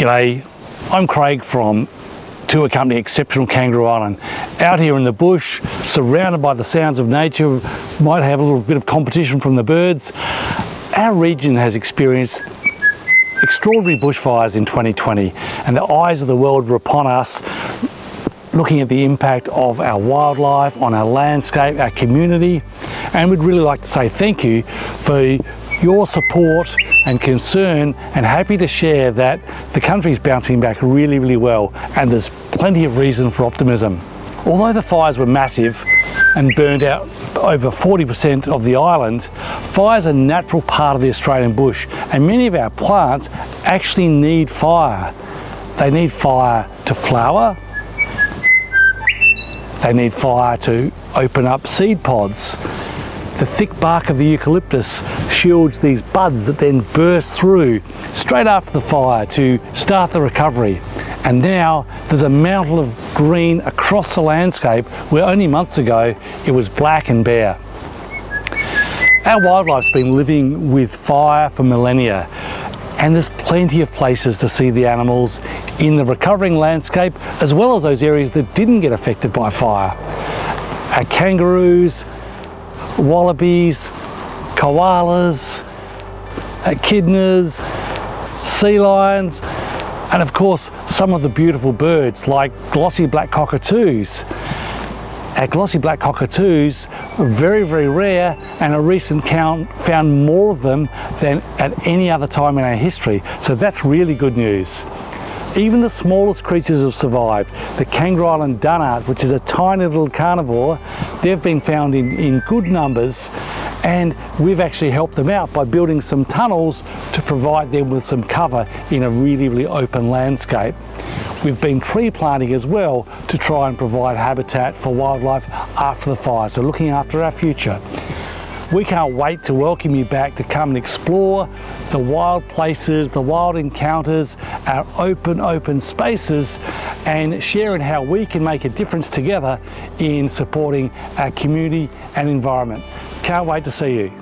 G'day, I'm Craig from tour company Exceptional Kangaroo Island. Out here in the bush, surrounded by the sounds of nature, might have a little bit of competition from the birds. Our region has experienced extraordinary bushfires in 2020, and the eyes of the world were upon us, looking at the impact of our wildlife on our landscape, our community. And we'd really like to say thank you for your support and concern, and happy to share that the country's bouncing back really well, and there's plenty of reason for optimism. Although the fires were massive and burned out over 40% of the island, fires are a natural part of the Australian bush, and many of our plants actually need fire. They need fire to flower, they need fire to open up seed pods. The thick bark of the eucalyptus shields these buds that then burst through straight after the fire to start the recovery. And now there's a mantle of green across the landscape where only months ago it was black and bare. Our wildlife's been living with fire for millennia, and there's plenty of places to see the animals in the recovering landscape, as well as those areas that didn't get affected by fire. Our kangaroos, wallabies, koalas, echidnas, sea lions, and of course some of the beautiful birds like glossy black cockatoos. Our glossy black cockatoos are very rare, and a recent count found more of them than at any other time in our history, so that's really good news. Even the smallest creatures have survived. The Kangaroo Island dunnart, which is a tiny little carnivore, they've been found in good numbers, and we've actually helped them out by building some tunnels to provide them with some cover in a really open landscape. We've been tree planting as well to try and provide habitat for wildlife after the fire, so looking after our future. We can't wait to welcome you back to come and explore the wild places, the wild encounters, our open spaces, and sharing how we can make a difference together in supporting our community and environment. Can't wait to see you.